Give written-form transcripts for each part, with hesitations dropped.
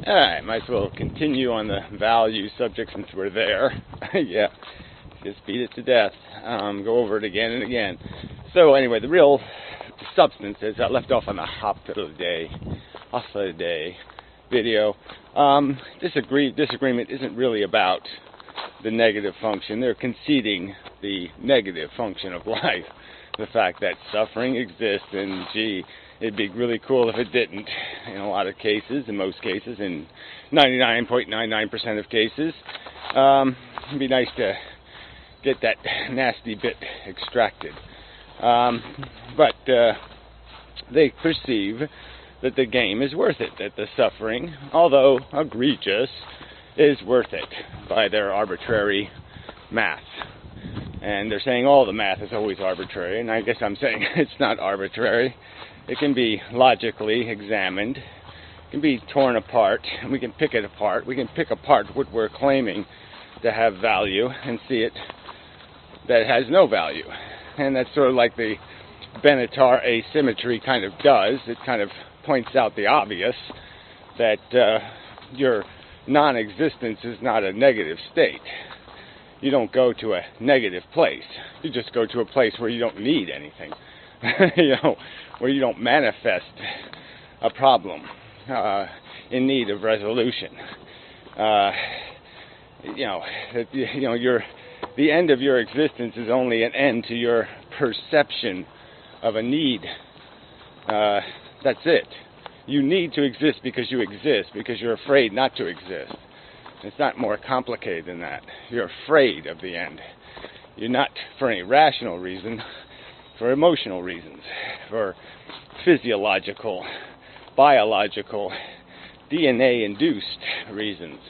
Alright, might as well continue on the value subject since we're there. Yeah, just beat it to death. Go over it again and again. So anyway, the real substance is I left off on the Hythloday video. Disagreement isn't really about the negative function. They're conceding the negative function of life. The fact that suffering exists, and gee, it'd be really cool if it didn't. In a lot of cases, in most cases, in 99.99% of cases, it'd be nice to get that nasty bit extracted. But they perceive that the game is worth it, that the suffering, although egregious, is worth it by their arbitrary math. And they're saying all the math is always arbitrary, and I guess I'm saying it's not arbitrary. It can be logically examined, it can be torn apart, and we can pick it apart. We can pick apart what we're claiming to have value and see it that it has no value. And that's sort of like the Benatar asymmetry kind of does. It kind of points out the obvious, that your non-existence is not a negative state. You don't go to a negative place. You just go to a place where you don't need anything. Where you don't manifest a problem in need of resolution. The end of your existence is only an end to your perception of a need. That's it. You need to exist because you exist, because you're afraid not to exist. It's not more complicated than that. You're afraid of the end. You're not for any rational reason, for emotional reasons, for physiological, biological, DNA-induced reasons,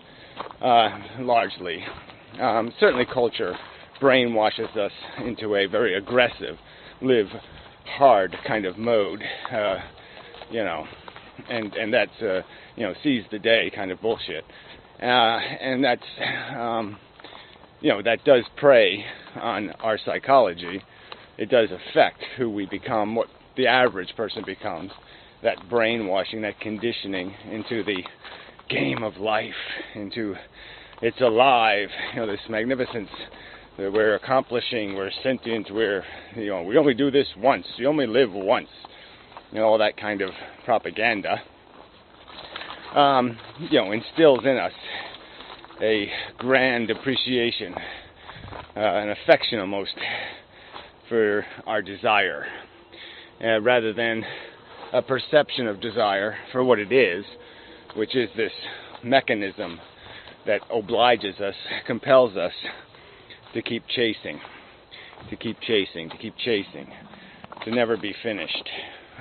largely. Certainly culture brainwashes us into a very aggressive, live hard kind of mode, and that's, seize the day kind of bullshit. And that's, that does prey on our psychology. It does affect who we become, what the average person becomes. That brainwashing, that conditioning into the game of life, into it's alive, this magnificence that we're accomplishing, we're sentient, we only do this once, you only live once, all that kind of propaganda. Instills in us a grand appreciation, an affection almost for our desire, rather than a perception of desire for what it is, which is this mechanism that obliges us, compels us to keep chasing, to never be finished.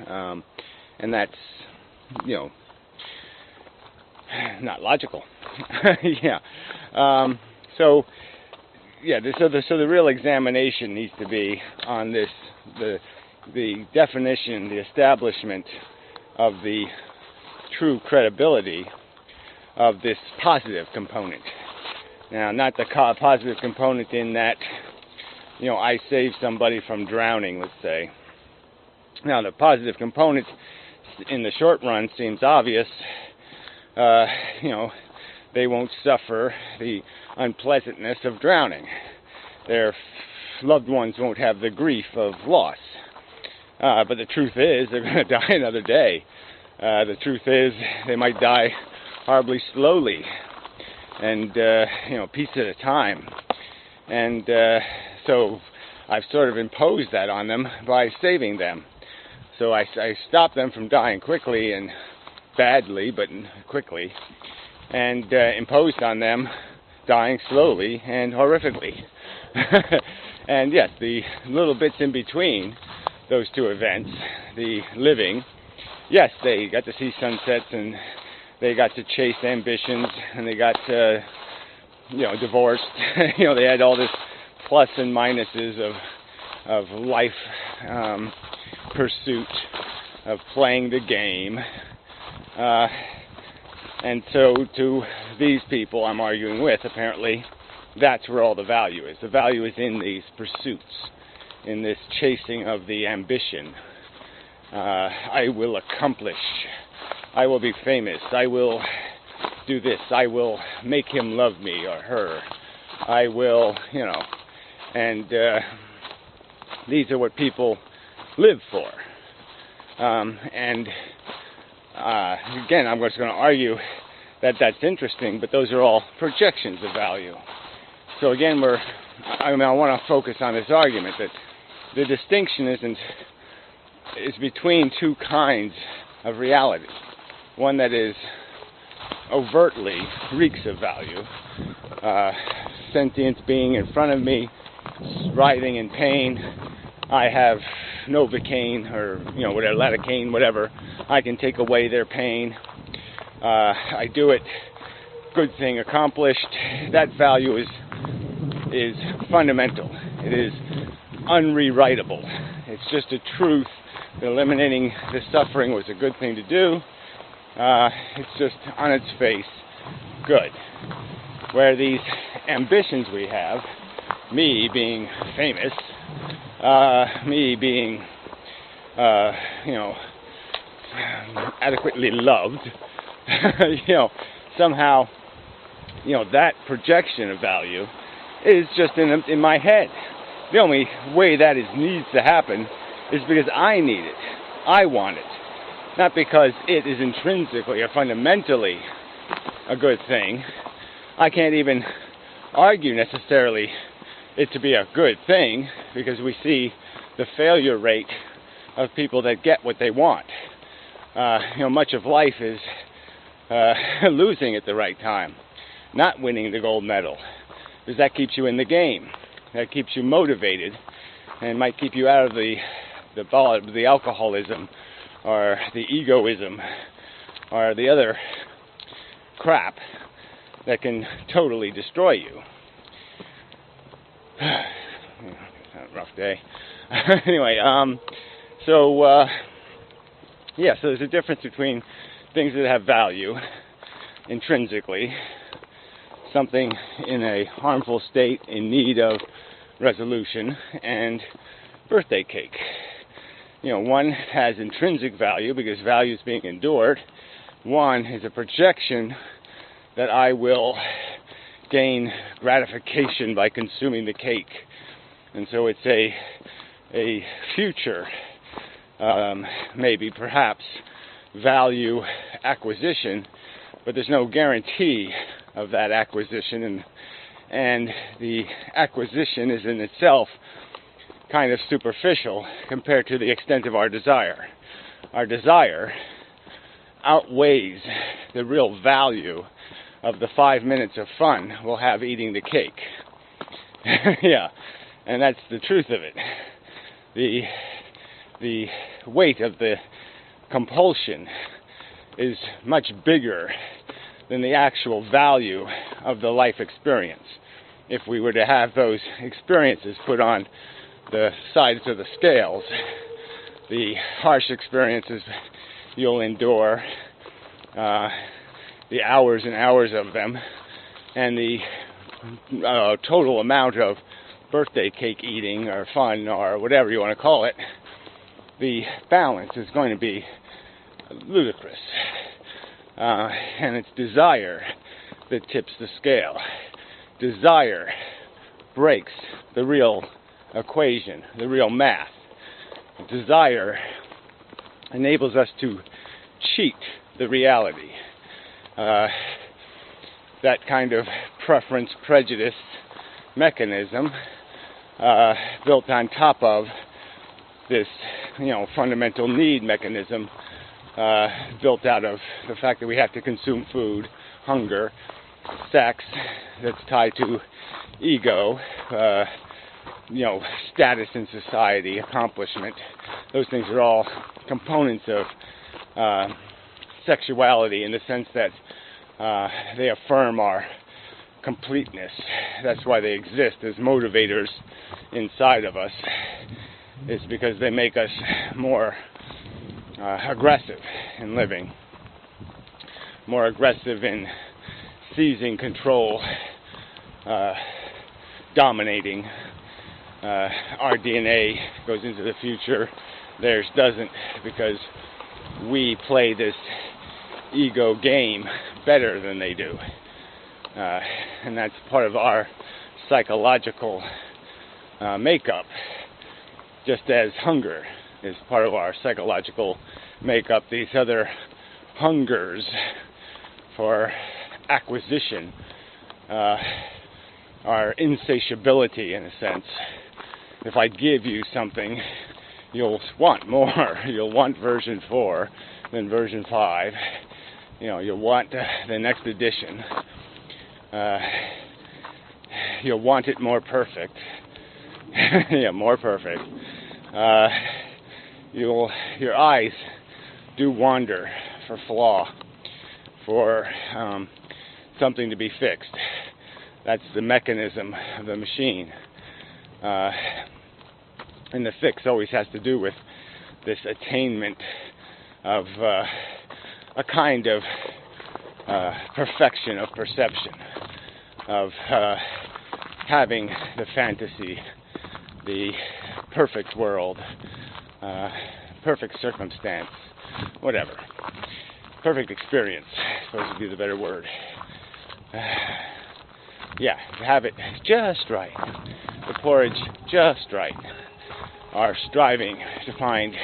And that's, not logical. So the real examination needs to be on this, the definition, the establishment of the true credibility of this positive component. Now, not the positive component in that, I saved somebody from drowning, let's say. Now, the positive component in the short run seems obvious. They won't suffer the unpleasantness of drowning. Their loved ones won't have the grief of loss. But the truth is, they're going to die another day. The truth is, they might die horribly slowly, and piece at a time. And so I've sort of imposed that on them by saving them. So I stop them from dying quickly and badly, but quickly, and imposed on them dying slowly and horrifically. And yes, the little bits in between those two events, the living, yes, they got to see sunsets, and they got to chase ambitions, and they got divorced. They had all this plus and minuses of life pursuit, of playing the game. And so to these people I'm arguing with, apparently, that's where all the value is. The value is in these pursuits, in this chasing of the ambition. I will accomplish. I will be famous. I will do this. I will make him love me or her. I will, and these are what people live for. And again, I'm just going to argue that that's interesting, but those are all projections of value. So again, I want to focus on this argument that the distinction is between two kinds of reality. One that is overtly reeks of value, sentient being in front of me, writhing in pain. I have Novocaine or whatever, lidocaine, whatever. I can take away their pain. I do it. Good thing accomplished. That value is fundamental. It is unrewritable. It's just a truth. Eliminating the suffering was a good thing to do. It's just on its face good. Where these ambitions we have, me being famous, me being adequately loved, somehow that projection of value is just in my head. The only way that needs to happen is because I need it. I want it. Not because it is intrinsically or fundamentally a good thing. I can't even argue necessarily it to be a good thing, because we see the failure rate of people that get what they want. Much of life is losing at the right time, not winning the gold medal, because that keeps you in the game. That keeps you motivated, and might keep you out of the alcoholism or the egoism or the other crap that can totally destroy you. It's a rough day. Anyway, so there's a difference between things that have value intrinsically, something in a harmful state in need of resolution, and birthday cake. One has intrinsic value because value is being endured. One is a projection that I will gain gratification by consuming the cake. And so it's a future, maybe, perhaps, value acquisition, but there's no guarantee of that acquisition, and the acquisition is in itself kind of superficial compared to the extent of our desire. Our desire outweighs the real value of the 5 minutes of fun we'll have eating the cake. Yeah, and that's the truth of it. The weight of the compulsion is much bigger than the actual value of the life experience. If we were to have those experiences put on the sides of the scales, the harsh experiences you'll endure, the hours and hours of them, and the total amount of birthday cake eating or fun or whatever you want to call it, the balance is going to be ludicrous. And it's desire that tips the scale. Desire breaks the real equation, the real math. Desire enables us to cheat the reality. That kind of preference, prejudice mechanism built on top of this, fundamental need mechanism built out of the fact that we have to consume food, hunger, sex, that's tied to ego, status in society, accomplishment. Those things are all components of sexuality in the sense that they affirm our completeness. That's why they exist as motivators inside of us. It's because they make us more aggressive in living, more aggressive in seizing control, dominating. Our DNA goes into the future, theirs doesn't, because we play this ego game better than they do. And that's part of our psychological makeup, just as hunger is part of our psychological makeup. These other hungers for acquisition, our insatiability in a sense. If I give you something, you'll want more. You'll want version 4, then version 5. You'll want the next edition. You'll want it more perfect. Yeah, more perfect. Your eyes do wander for flaw, for something to be fixed. That's the mechanism of the machine. And the fix always has to do with this attainment of a kind of perfection of perception, of having the fantasy, the perfect world, perfect circumstance, whatever. Perfect experience, I suppose would be the better word. Yeah, to have it just right, the porridge just right, our striving to find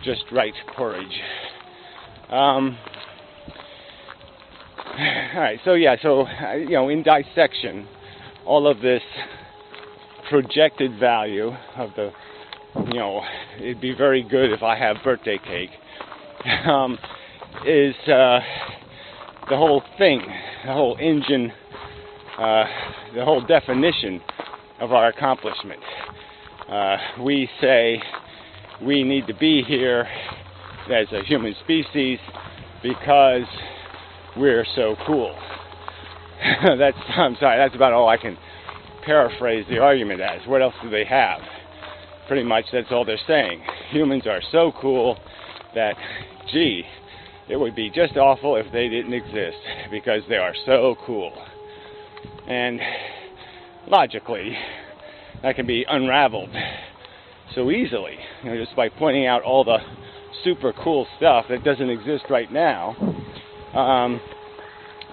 just right porridge. Alright, so in dissection, all of this projected value of the, it'd be very good if I have birthday cake, is the whole thing, the whole engine, the whole definition of our accomplishment. We say we need to be here as a human species because we're so cool. I'm sorry, that's about all I can paraphrase the argument as. What else do they have? Pretty much that's all they're saying. Humans are so cool that, gee, it would be just awful if they didn't exist because they are so cool. And logically, that can be unraveled so easily, just by pointing out all the super cool stuff that doesn't exist right now,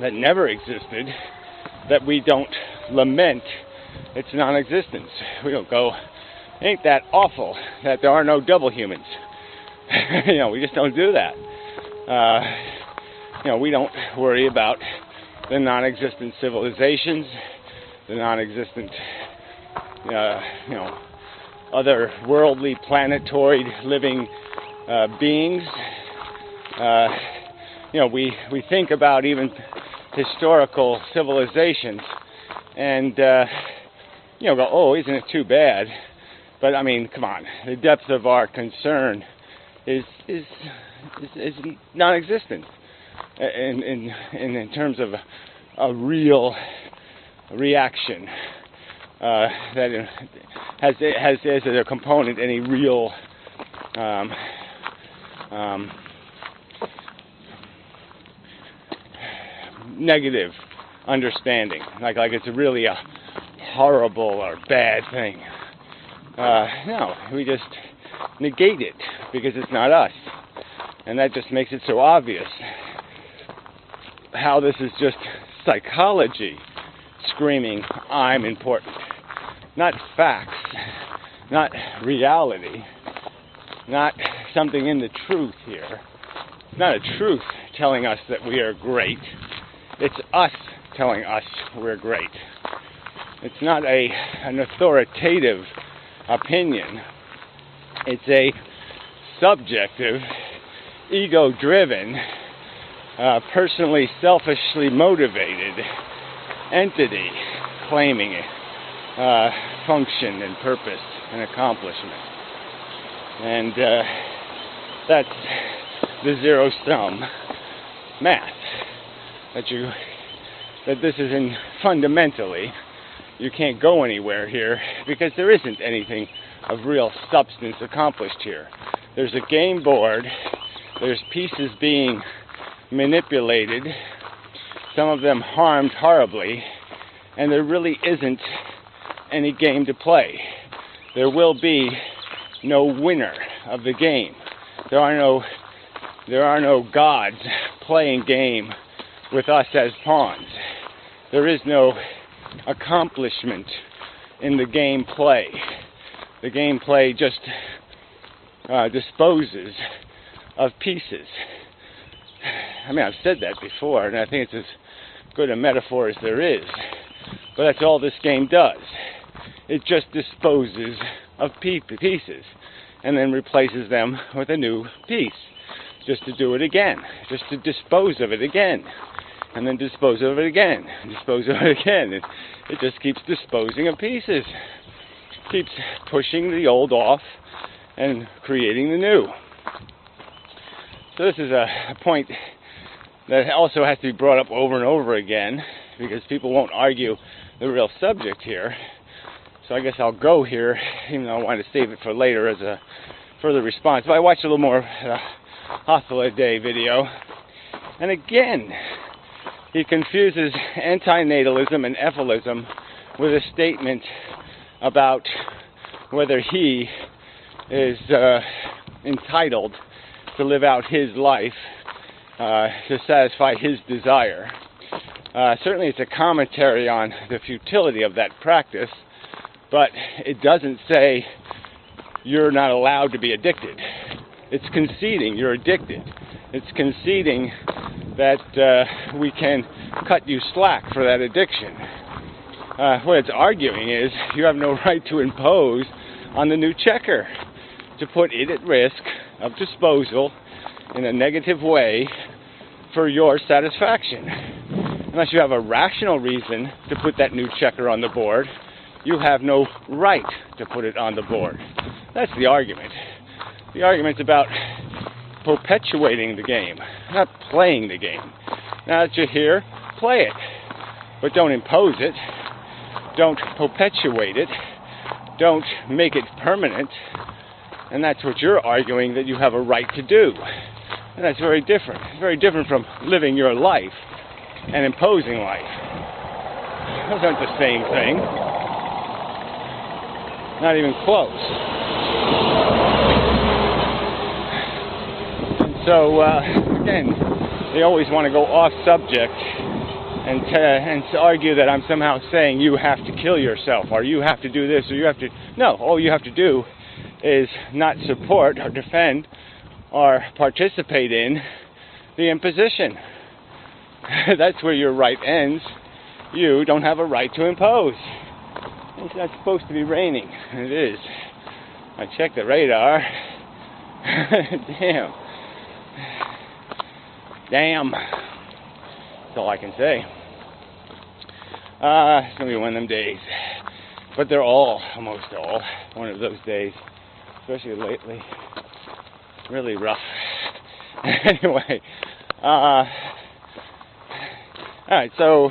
that never existed, that we don't lament its non-existence. We don't go, ain't that awful that there are no double humans. We just don't do that. We don't worry about the non-existent civilizations, the non-existent, other worldly, planetoid living beings. We think about even historical civilizations and go, oh, isn't it too bad? But I mean, come on, the depth of our concern is non-existent in terms of a real reaction that has as a component any real negative understanding, like it's really a horrible or bad thing. No, we just negate it because it's not us, and that just makes it so obvious how this is just psychology screaming, I'm important. Not facts, not reality, not something in the truth here. It's not a truth telling us that we are great. It's us telling us we're great. It's not an authoritative opinion. It's a subjective, ego-driven, personally, selfishly motivated entity claiming function and purpose and accomplishment. And that's the zero-sum math. That this is fundamentally, you can't go anywhere here because there isn't anything of real substance accomplished here. There's a game board, there's pieces being manipulated, some of them harmed horribly, and there really isn't any game to play. There will be no winner of the game. There are no gods playing game with us as pawns. There is no accomplishment in the game play. The game play just disposes of pieces. I mean, I've said that before, and I think it's as good a metaphor as there is. But that's all this game does. It just disposes of pieces and then replaces them with a new piece, just to do it again, just to dispose of it again, and then dispose of it again, dispose of it again. It just keeps disposing of pieces, keeps pushing the old off and creating the new. So this is a point that also has to be brought up over and over again, because people won't argue the real subject here. So I guess I'll go here, even though I wanted to save it for later as a further response. But I watched a little more Hythloday video, and again, he confuses antinatalism and ephilism with a statement about whether he is entitled to live out his life to satisfy his desire. Certainly it's a commentary on the futility of that practice, but it doesn't say you're not allowed to be addicted. It's conceding you're addicted. It's conceding that we can cut you slack for that addiction. What it's arguing is you have no right to impose on the new checker, to put it at risk of disposal in a negative way for your satisfaction. Unless you have a rational reason to put that new checker on the board, you have no right to put it on the board. That's the argument. The argument's about perpetuating the game, not playing the game. Now that you're here, play it. But don't impose it. Don't perpetuate it. Don't make it permanent. And that's what you're arguing that you have a right to do. And that's very different. It's very different from living your life and imposing life. Those aren't the same thing. Not even close. And so, again, they always want to go off subject and to argue that I'm somehow saying you have to kill yourself, or you have to do this, or you have to... No, all you have to do is not support or defend or participate in the imposition. That's where your right ends. You don't have a right to impose. It's not supposed to be raining. It is. I checked the radar. Damn. That's all I can say. It's going to be one of them days. But they're almost all, one of those days. Especially lately. Really rough. Anyway. Alright, so,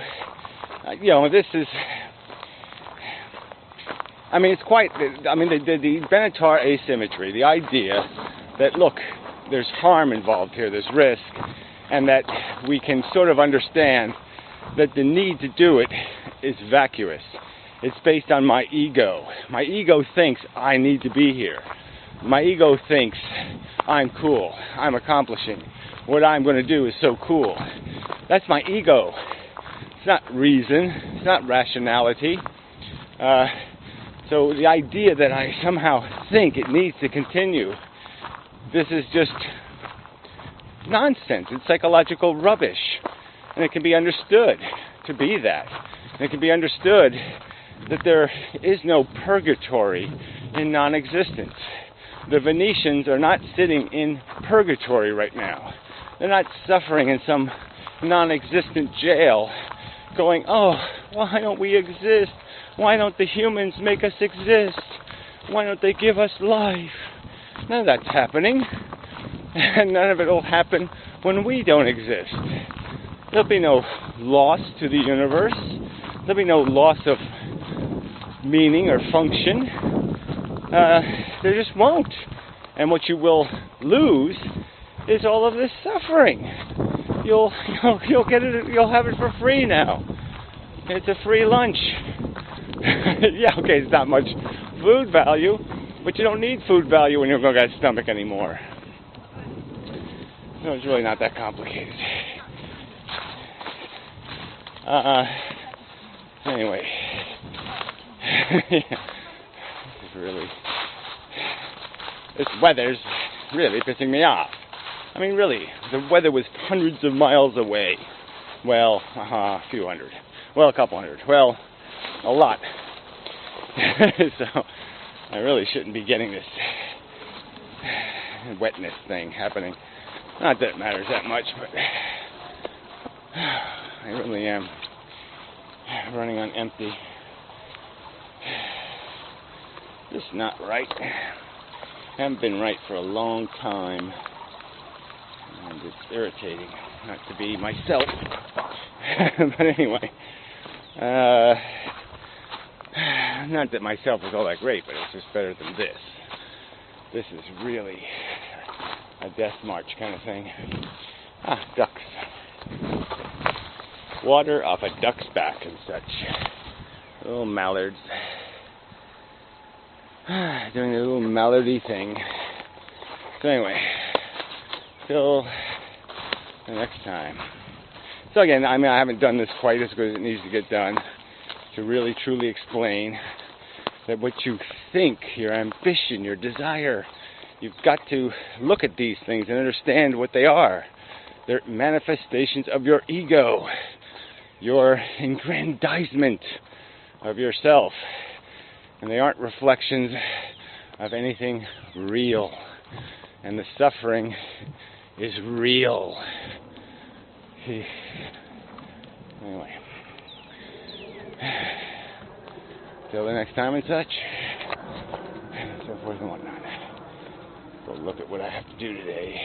this is... I mean, it's quite... the Benatar asymmetry, the idea that, look, there's harm involved here, there's risk, and that we can sort of understand that the need to do it is vacuous. It's based on my ego. My ego thinks I need to be here. My ego thinks I'm cool. I'm accomplishing. What I'm going to do is so cool. That's my ego. It's not reason. It's not rationality. So the idea that I somehow think it needs to continue, this is just nonsense. It's psychological rubbish. And it can be understood to be that. And it can be understood that there is no purgatory in non-existence. The Venetians are not sitting in purgatory right now. They're not suffering in some non-existent jail going, oh, why don't we exist? Why don't the humans make us exist? Why don't they give us life? None of that's happening. And none of it will happen when we don't exist. There'll be no loss to the universe. There'll be no loss of meaning or function. There just won't. And what you will lose is all of this suffering. You'll get it. You'll have it for free now. It's a free lunch. Yeah, okay, it's not much food value, but you don't need food value when you've got a stomach anymore. So it's really not that complicated. Anyway. This weather's really pissing me off. I mean, really, the weather was hundreds of miles away. Well, a few hundred. Well, a couple hundred. Well, a lot. So, I really shouldn't be getting this wetness thing happening. Not that it matters that much, but I really am running on empty. Just not right. Haven't been right for a long time. And it's irritating not to be myself. But anyway, not that myself is all that great, but it's just better than this. This is really a death march kind of thing. Ducks. Water off a duck's back and such. Little mallards. Doing a little mallardy thing. So anyway, till the next time. So again, I mean, I haven't done this quite as good as it needs to get done to really truly explain that what you think, your ambition, your desire, you've got to look at these things and understand what they are. They're manifestations of your ego, your aggrandizement of yourself. And they aren't reflections of anything real. And the suffering is real. Anyway. Till the next time and such. And so forth and whatnot. Go look at what I have to do today.